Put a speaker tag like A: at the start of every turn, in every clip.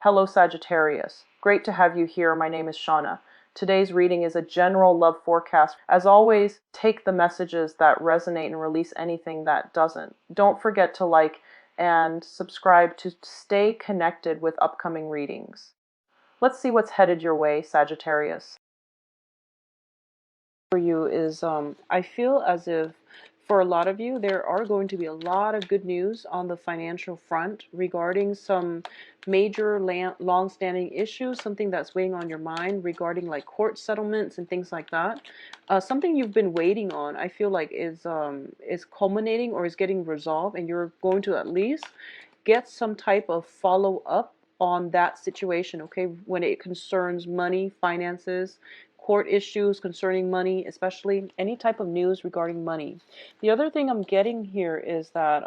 A: Hello Sagittarius. Great to have you here. My name is Shauna. Today's reading is a general love forecast. As always, take the messages that resonate and release anything that doesn't. Don't forget to like and subscribe to stay connected with upcoming readings. Let's see what's headed your way, Sagittarius. For you is I feel as if for a lot of you there are going to be a lot of good news on the financial front regarding some major long-standing issues, something that's weighing on your mind regarding like court settlements and things like that. Something you've been waiting on, I feel like is culminating or is getting resolved, and you're going to at least get some type of follow-up on that situation, okay, when it concerns money, finances, court issues concerning money, especially any type of news regarding money. The other thing I'm getting here is that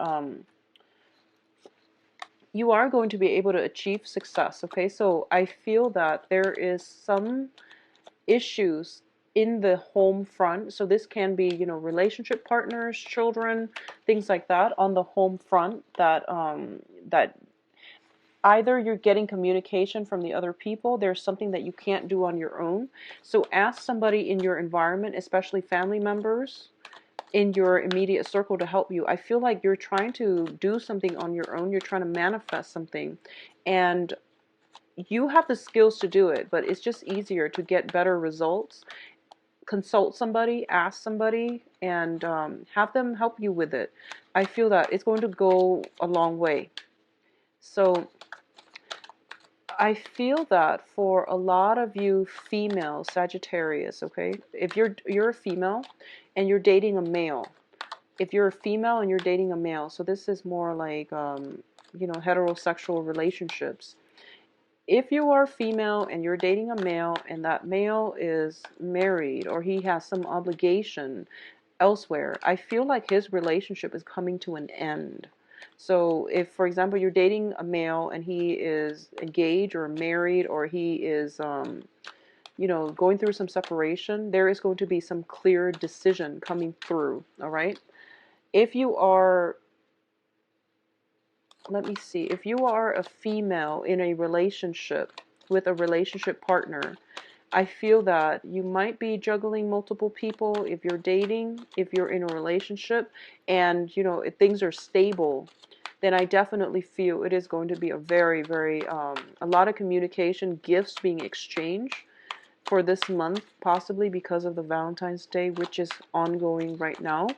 A: you are going to be able to achieve success, okay? So I feel that there is some issues in the home front. So this can be, you know, relationship partners, children, things like that on the home front that that either you're getting communication from the other people, there's something that you can't do on your own. So ask somebody in your environment, especially family members in your immediate circle, to help you. I feel like you're trying to do something on your own. You're trying to manifest something, and you have the skills to do it, but it's just easier to get better results. Consult somebody, ask somebody, and have them help you with it. I feel that it's going to go a long way. So I feel that for a lot of you female Sagittarius, okay, if you're a female and you're dating a male, if you're a female and you're dating a male, so this is more like you know, heterosexual relationships. If you are female and you're dating a male and that male is married or he has some obligation elsewhere, I feel like his relationship is coming to an end. So if, for example, you're dating a male and he is engaged or married, or he is, you know, going through some separation, there is going to be some clear decision coming through, all right? If you are, let me see, if you are a female in a relationship with a relationship partner, I feel that you might be juggling multiple people if you're dating, if you're in a relationship, and, you know, if things are stable, then I definitely feel it is going to be a very, very, a lot of communication, gifts being exchanged for this month, possibly because of the Valentine's Day, which is ongoing right now,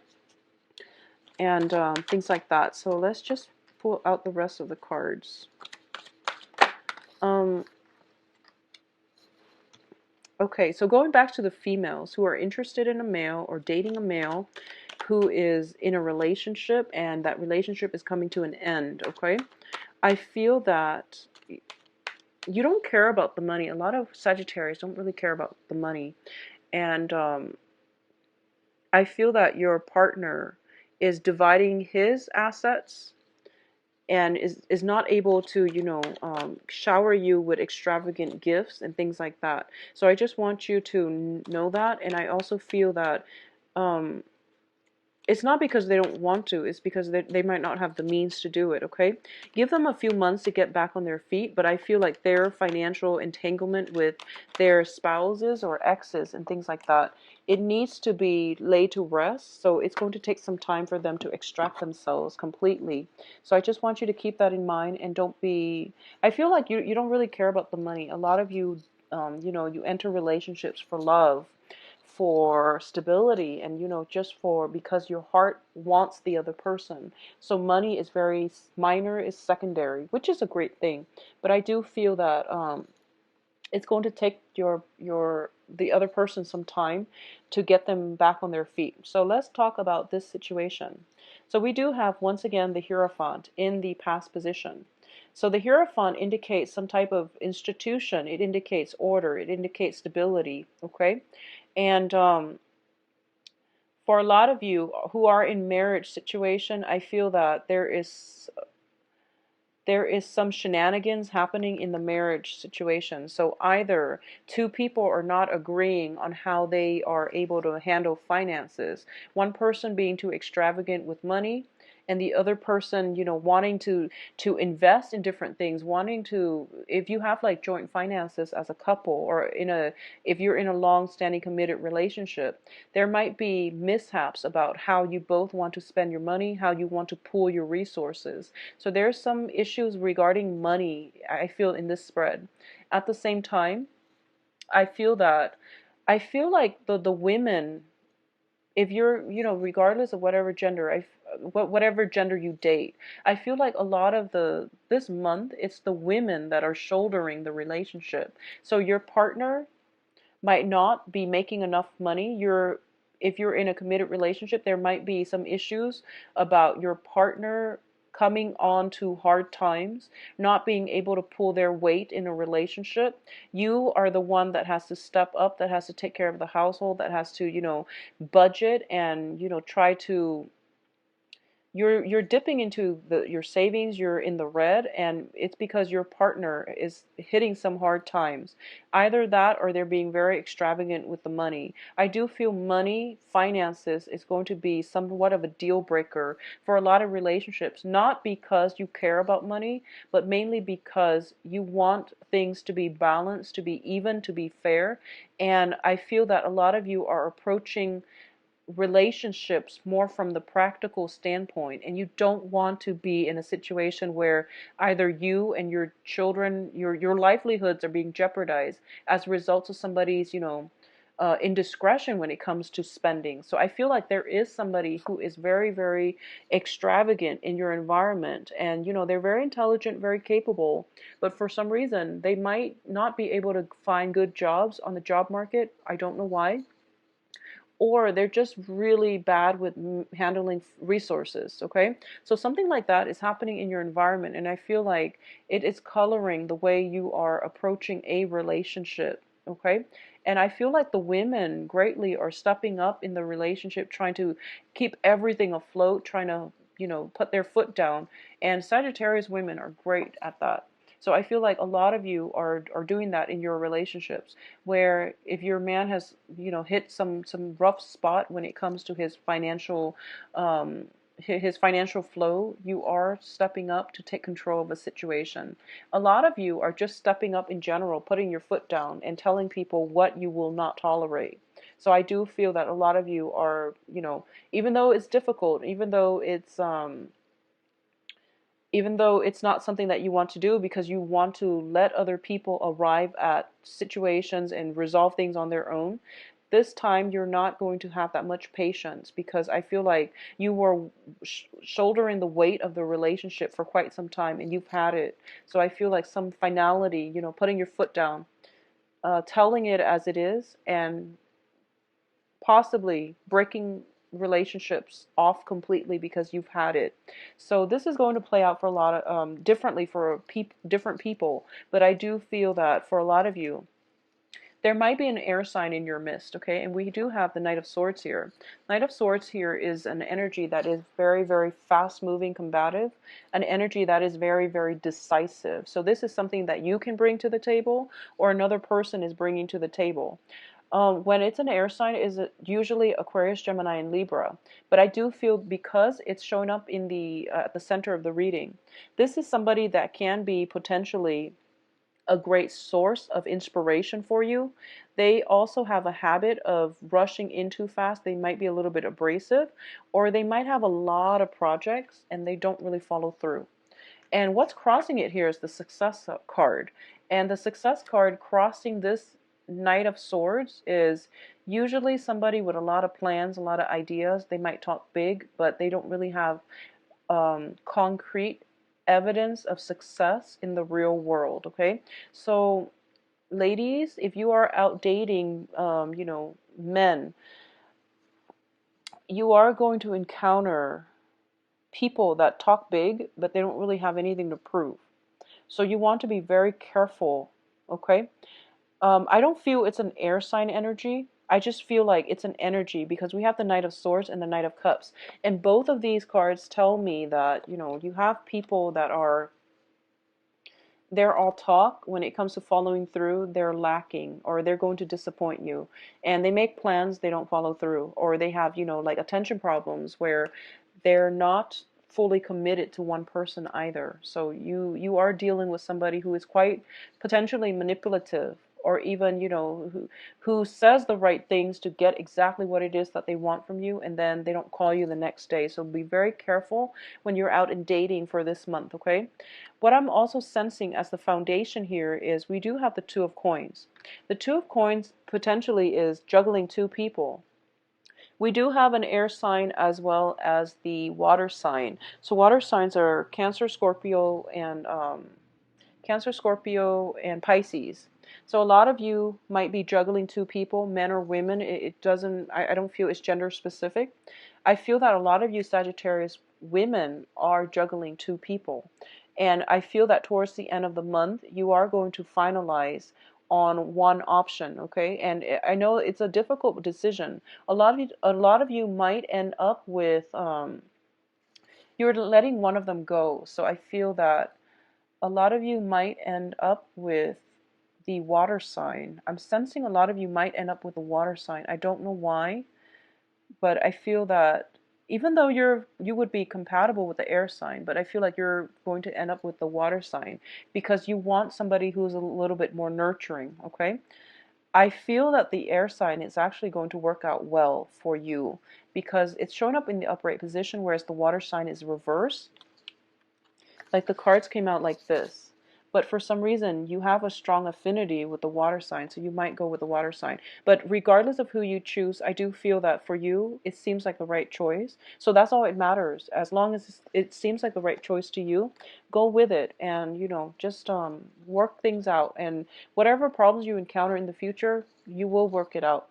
A: and things like that. So let's just pull out the rest of the cards. Okay, so going back to the females who are interested in a male or dating a male who is in a relationship and that relationship is coming to an end, okay? I feel that you don't care about the money. A lot of Sagittarius don't really care about the money. And I feel that your partner is dividing his assets and is not able to, you know, shower you with extravagant gifts and things like that. So I just want you to know that. And I also feel that it's not because they don't want to, it's because they might not have the means to do it, okay? Give them a few months to get back on their feet, but I feel like their financial entanglement with their spouses or exes and things like that, it needs to be laid to rest, so it's going to take some time for them to extract themselves completely. So I just want you to keep that in mind, and don't be, I feel like you don't really care about the money. A lot of you, you know, you enter relationships for love, for stability, and, you know, just for because your heart wants the other person. So money is very minor, is secondary, which is a great thing. But I do feel that it's going to take the other person some time to get them back on their feet. So let's talk about this situation. So we do have, once again, the Hierophant in the past position. So the Hierophant indicates some type of institution. It indicates order. It indicates stability, okay? And for a lot of you who are in marriage situation, I feel that there is some shenanigans happening in the marriage situation. So either two people are not agreeing on how they are able to handle finances. One person being too extravagant with money, and the other person, wanting to invest in different things, wanting to, if you have like joint finances as a couple, or if you're in a long-standing committed relationship, there might be mishaps about how you both want to spend your money, how you want to pool your resources. So there's some issues regarding money, I feel, in this spread. At the same time, I feel that I feel like the women, if you're, regardless of whatever gender, whatever gender you date, I feel like a lot of this month, it's the women that are shouldering the relationship. So your partner might not be making enough money. If you're in a committed relationship, there might be some issues about your partner coming on to hard times, not being able to pull their weight in a relationship. You are the one that has to step up, that has to take care of the household, that has to, budget and, try to, you're dipping into your savings, you're in the red, and it's because your partner is hitting some hard times. Either that, or they're being very extravagant with the money. I do feel money, finances, is going to be somewhat of a deal breaker for a lot of relationships, not because you care about money, but mainly because you want things to be balanced, to be even, to be fair. And I feel that a lot of you are approaching relationships more from the practical standpoint, and you don't want to be in a situation where either you and your children, your livelihoods are being jeopardized as a result of somebody's, indiscretion when it comes to spending. So I feel like there is somebody who is very, very extravagant in your environment, and they're very intelligent, very capable, but for some reason they might not be able to find good jobs on the job market. I don't know why, or they're just really bad with handling resources. Okay, so something like that is happening in your environment, and I feel like it is coloring the way you are approaching a relationship. Okay, and I feel like the women greatly are stepping up in the relationship, trying to keep everything afloat, trying to, put their foot down, and Sagittarius women are great at that. So I feel like a lot of you are doing that in your relationships, where if your man has, hit some rough spot when it comes to um, his financial flow, you are stepping up to take control of a situation. A lot of you are just stepping up in general, putting your foot down and telling people what you will not tolerate. So I do feel that a lot of you are, even though it's difficult, even though it's not something that you want to do, because you want to let other people arrive at situations and resolve things on their own, this time you're not going to have that much patience, because I feel like you were shouldering the weight of the relationship for quite some time and you've had it. So I feel like some finality, putting your foot down, telling it as it is, and possibly breaking relationships off completely because you've had it. So this is going to play out for a lot of differently for different people, but I do feel that for a lot of you, there might be an air sign in your midst. Okay, and we do have the Knight of Swords here. Knight of Swords here is an energy that is very, very fast moving, combative, an energy that is very, very decisive. So this is something that you can bring to the table, or another person is bringing to the table. When it's an air sign, is usually Aquarius, Gemini, and Libra. But I do feel, because it's showing up in at the center of the reading, this is somebody that can be potentially a great source of inspiration for you. They also have a habit of rushing in too fast. They might be a little bit abrasive, or they might have a lot of projects and they don't really follow through. And what's crossing it here is the Success card. And the Success card crossing this Knight of Swords is usually somebody with a lot of plans, a lot of ideas. They might talk big, but they don't really have concrete evidence of success in the real world. Okay, so ladies, if you are out dating, men, you are going to encounter people that talk big, but they don't really have anything to prove. So you want to be very careful. Okay, I don't feel it's an air sign energy. I just feel like it's an energy because we have the Knight of Swords and the Knight of Cups. And both of these cards tell me that, you have people that they're all talk. When it comes to following through, they're lacking, or they're going to disappoint you. And they make plans, they don't follow through. Or they have, like attention problems where they're not fully committed to one person either. So you are dealing with somebody who is quite potentially manipulative, or even, who says the right things to get exactly what it is that they want from you, and then they don't call you the next day. So be very careful when you're out and dating for this month, okay? What I'm also sensing as the foundation here is we do have the Two of Coins. The Two of Coins potentially is juggling two people. We do have an air sign as well as the water sign. So water signs are Cancer, Scorpio, and Pisces. So a lot of you might be juggling two people, men or women. It doesn't, I don't feel it's gender specific. I feel that a lot of you Sagittarius women are juggling two people. And I feel that towards the end of the month, you are going to finalize on one option, okay? And I know it's a difficult decision. A lot of you might end up with you're letting one of them go. So I feel that a lot of you might end up with the water sign. I'm sensing a lot of you might end up with the water sign. I don't know why, but I feel that even though you would be compatible with the air sign, but I feel like you're going to end up with the water sign because you want somebody who's a little bit more nurturing, okay? I feel that the air sign is actually going to work out well for you because it's showing up in the upright position, whereas the water sign is reversed. Like the cards came out like this. But for some reason, you have a strong affinity with the water sign, so you might go with the water sign. But regardless of who you choose, I do feel that for you, it seems like the right choice. So that's all it matters. As long as it seems like the right choice to you, go with it and, just work things out. And whatever problems you encounter in the future, you will work it out.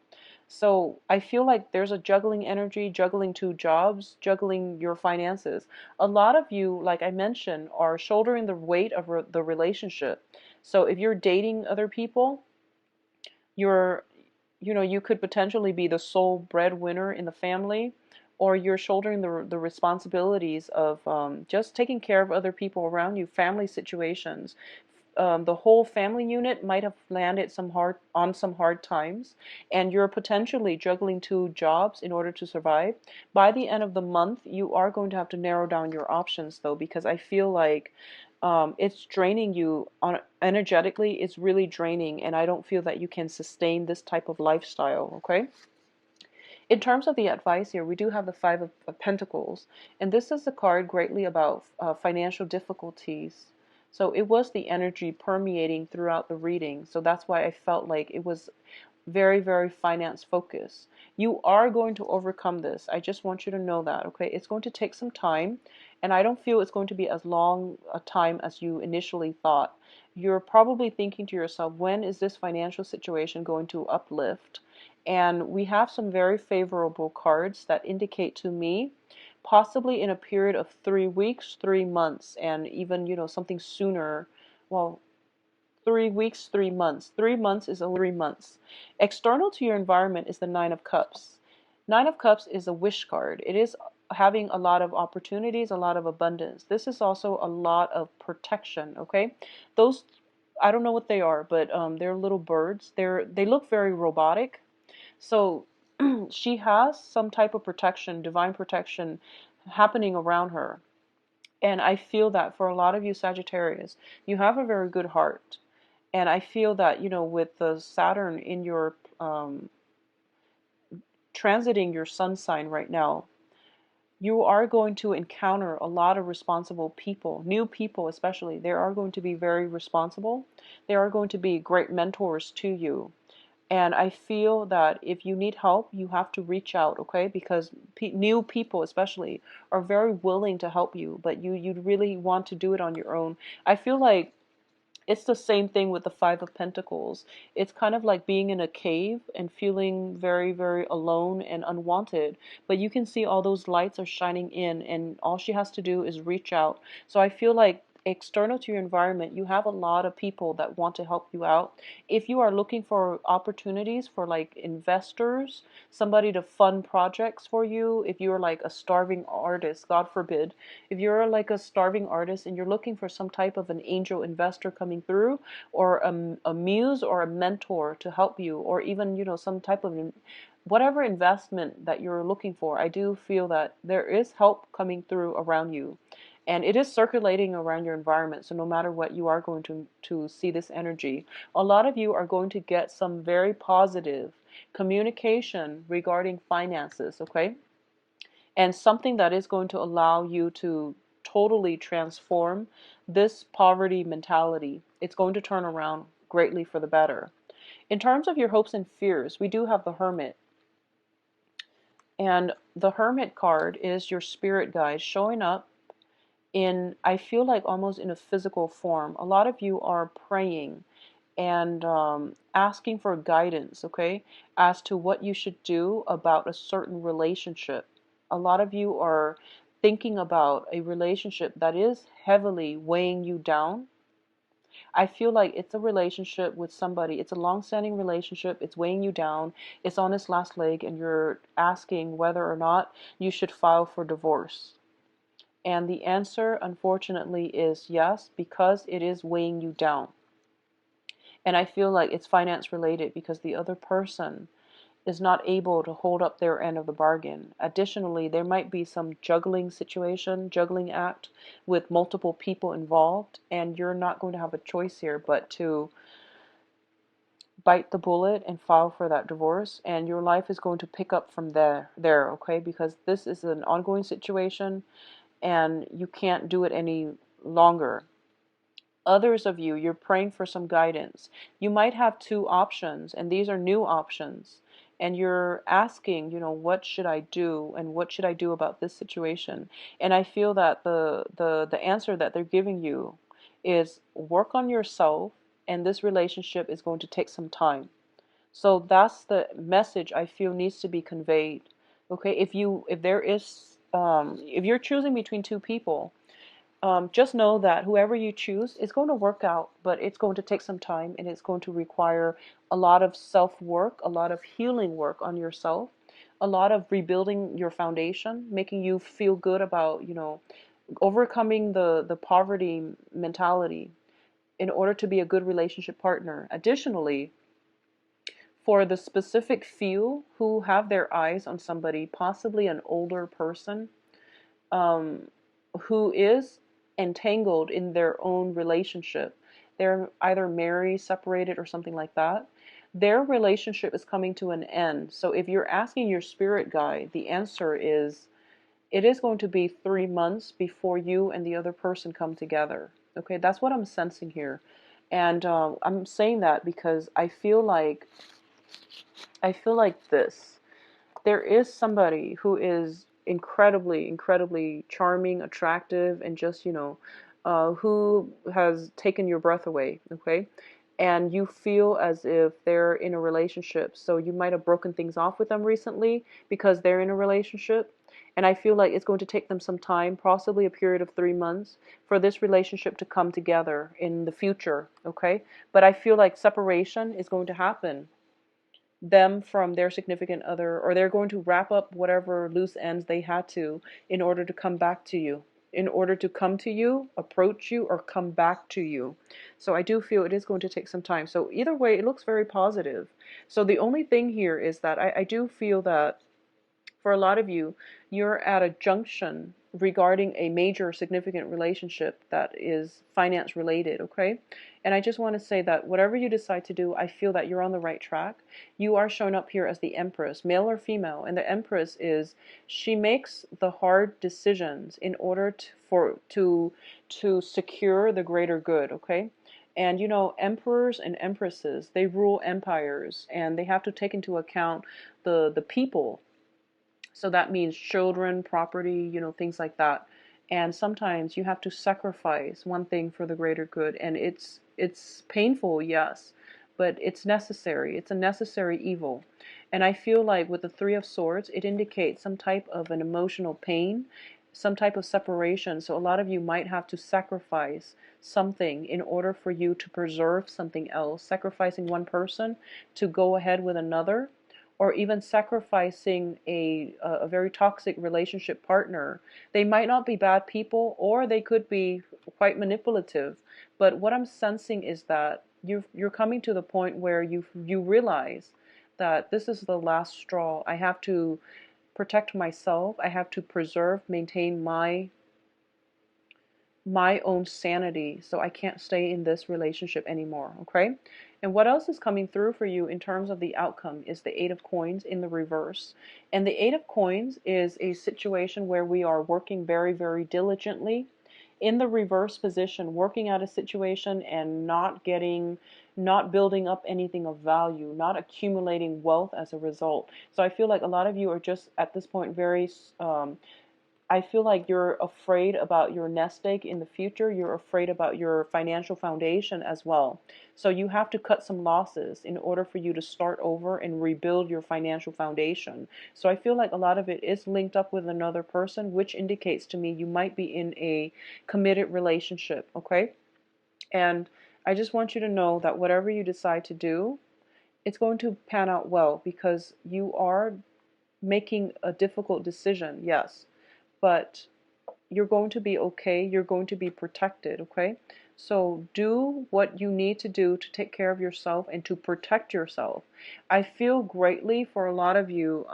A: So I feel like there's a juggling energy, juggling two jobs, juggling your finances. A lot of you, like I mentioned, are shouldering the weight of the relationship. So if you're dating other people, you're, you could potentially be the sole breadwinner in the family, or you're shouldering the responsibilities of just taking care of other people around you, family situations. The whole family unit might have landed on some hard times, and you're potentially juggling two jobs in order to survive. By the end of the month, you are going to have to narrow down your options, though, because I feel like it's draining you energetically. It's really draining, and I don't feel that you can sustain this type of lifestyle. Okay. In terms of the advice here, we do have the Five of Pentacles, and this is a card greatly about financial difficulties. So it was the energy permeating throughout the reading. So that's why I felt like it was very, very finance focused. You are going to overcome this. I just want you to know that, okay? It's going to take some time, and I don't feel it's going to be as long a time as you initially thought. You're probably thinking to yourself, when is this financial situation going to uplift? And we have some very favorable cards that indicate to me possibly in a period of 3 weeks, 3 months, and even, something sooner. Well, 3 weeks, 3 months. 3 months is only 3 months. External to your environment is the Nine of Cups. Nine of Cups is a wish card. It is having a lot of opportunities, a lot of abundance. This is also a lot of protection, okay? Those, I don't know what they are, but they're little birds. They look very robotic. So she has some type of protection, divine protection happening around her. And I feel that for a lot of you Sagittarius, you have a very good heart. And I feel that, with the Saturn in your transiting your sun sign right now, you are going to encounter a lot of responsible people, new people especially. They are going to be very responsible. They are going to be great mentors to you. And I feel that if you need help, you have to reach out, okay? Because new people especially are very willing to help you, but you really want to do it on your own. I feel like it's the same thing with the Five of Pentacles. It's kind of like being in a cave and feeling very, very alone and unwanted. But you can see all those lights are shining in, and all she has to do is reach out. So I feel like external to your environment, you have a lot of people that want to help you out. If you are looking for opportunities for like investors, somebody to fund projects for you, if you're like a starving artist, God forbid, if you're like a starving artist and you're looking for some type of an angel investor coming through, or a muse or a mentor to help you, or even, some type of whatever investment that you're looking for, I do feel that there is help coming through around you. And it is circulating around your environment. So no matter what, you are going to see this energy. A lot of you are going to get some very positive communication regarding finances, okay? And something that is going to allow you to totally transform this poverty mentality. It's going to turn around greatly for the better. In terms of your hopes and fears, we do have the Hermit. And the Hermit card is your spirit guide showing up in, I feel like almost in a physical form. A lot of you are praying and asking for guidance, okay, as to what you should do about a certain relationship. A lot of you are thinking about a relationship that is heavily weighing you down. I feel like it's a relationship with somebody. It's a long-standing relationship. It's weighing you down. It's on its last leg, and you're asking whether or not you should file for divorce. And the answer, unfortunately, is yes, because it is weighing you down. And I feel like it's finance related because the other person is not able to hold up their end of the bargain. Additionally, there might be some juggling situation, juggling act with multiple people involved, and you're not going to have a choice here but to bite the bullet and file for that divorce, and your life is going to pick up from there, okay? Because this is an ongoing situation and you can't do it any longer. Others of you, you're praying for some guidance. You might have two options, and these are new options. And you're asking, what should I do, and what should I do about this situation? And I feel that the answer that they're giving you is work on yourself, and this relationship is going to take some time. So that's the message I feel needs to be conveyed. Okay, if you're choosing between two people, just know that whoever you choose is going to work out, but it's going to take some time, and it's going to require a lot of self-work, a lot of healing work on yourself, a lot of rebuilding your foundation, making you feel good about, overcoming the poverty mentality in order to be a good relationship partner. Additionally, for the specific few who have their eyes on somebody, possibly an older person, um, who is entangled in their own relationship. They're either married, separated, or something like that. Their relationship is coming to an end. So if you're asking your spirit guide, the answer is it is going to be 3 months before you and the other person come together. Okay, that's what I'm sensing here. And I'm saying that because I feel like this. There is somebody who is incredibly, incredibly charming, attractive, and just, who has taken your breath away, okay? And you feel as if they're in a relationship. So you might have broken things off with them recently because they're in a relationship. And I feel like it's going to take them some time, possibly a period of 3 months, for this relationship to come together in the future, okay? But I feel like separation is going to happen, them from their significant other, or they're going to wrap up whatever loose ends they had to in order to come back to you, in order to come to you, approach you, or come back to you. So I do feel it is going to take some time. So either way, it looks very positive. So the only thing here is that I do feel that for a lot of you, you're at a junction regarding a major significant relationship that is finance related, okay? And I just want to say that whatever you decide to do, I feel that you're on the right track. You are shown up here as the Empress, male or female, and the Empress is, she makes the hard decisions in order to secure the greater good, okay? And emperors and empresses, they rule empires, and they have to take into account the people. So that means children, property, things like that. And sometimes you have to sacrifice one thing for the greater good. And it's painful, yes, but it's necessary. It's a necessary evil. And I feel like with the Three of Swords, it indicates some type of an emotional pain, some type of separation. So a lot of you might have to sacrifice something in order for you to preserve something else, sacrificing one person to go ahead with another, or even sacrificing a very toxic relationship partner. They might not be bad people, or they could be quite manipulative. But what I'm sensing is that you're coming to the point where you realize that this is the last straw. I have to protect myself. I have to preserve, maintain my own sanity, so I can't stay in this relationship anymore, okay? And what else is coming through for you in terms of the outcome is the Eight of Coins in the reverse. And the Eight of Coins is a situation where we are working very, very diligently in the reverse position, working at a situation and not building up anything of value, not accumulating wealth as a result. So I feel like a lot of you are just at this point very I feel like you're afraid about your nest egg in the future. You're afraid about your financial foundation as well. So you have to cut some losses in order for you to start over and rebuild your financial foundation. So I feel like a lot of it is linked up with another person, which indicates to me you might be in a committed relationship, okay? And I just want you to know that whatever you decide to do, it's going to pan out well, because you are making a difficult decision, yes, but you're going to be okay. You're going to be protected, okay? So do what you need to do to take care of yourself and to protect yourself. I feel greatly for a lot of you,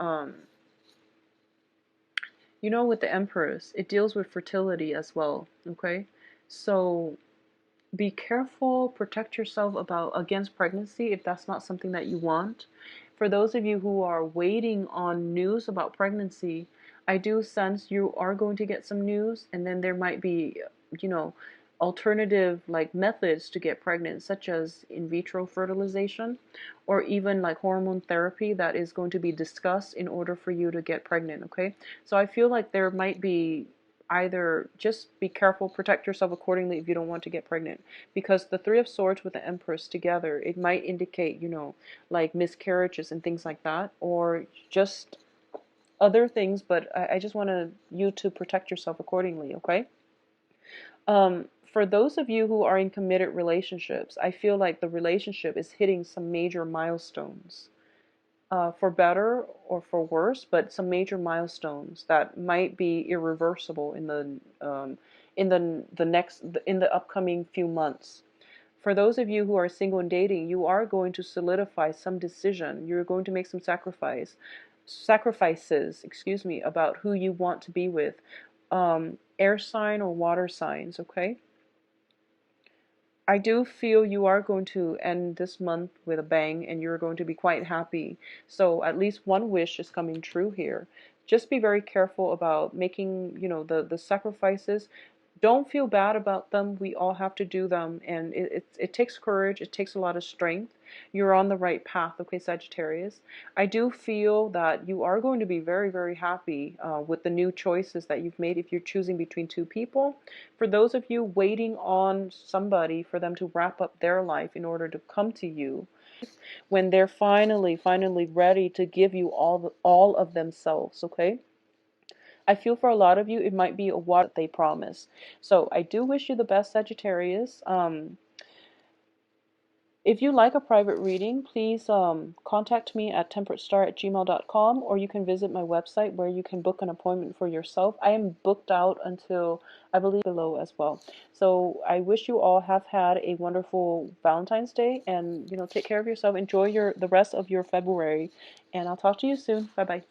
A: you know, with the Empress, it deals with fertility as well, okay? So be careful, protect yourself against pregnancy if that's not something that you want. For those of you who are waiting on news about pregnancy, I do sense you are going to get some news, and then there might be, you know, alternative like methods to get pregnant, such as in vitro fertilization, or even like hormone therapy that is going to be discussed in order for you to get pregnant, okay? So I feel like there might be either just be careful, protect yourself accordingly if you don't want to get pregnant, because the Three of Swords with the Empress together, it might indicate, you know, like miscarriages and things like that, or just other things, but I just want you to protect yourself accordingly, okay? For those of you who are in committed relationships, I feel like the relationship is hitting some major milestones, for better or for worse, but some major milestones that might be irreversible in the upcoming few months. For those of you who are single and dating, you are going to solidify some decision. You're going to make some sacrifices, excuse me, about who you want to be with. Air sign or water signs, okay? I do feel you are going to end this month with a bang, and you're going to be quite happy. So at least one wish is coming true here. Just be very careful about making, you know, the sacrifices. Don't feel bad about them. We all have to do them, and it takes courage. It takes a lot of strength. You're on the right path, okay, Sagittarius. I do feel that you are going to be very, very happy with the new choices that you've made if you're choosing between two people. For those of you waiting on somebody for them to wrap up their life in order to come to you, when they're finally ready to give you all of themselves, okay? I feel for a lot of you, it might be a what they promise. So I do wish you the best, Sagittarius. If you like a private reading, please contact me at temperatestar@gmail.com, or you can visit my website where you can book an appointment for yourself. I am booked out until, I believe, below as well. So I wish you all have had a wonderful Valentine's Day, and, you know, take care of yourself. Enjoy the rest of your February, and I'll talk to you soon. Bye-bye.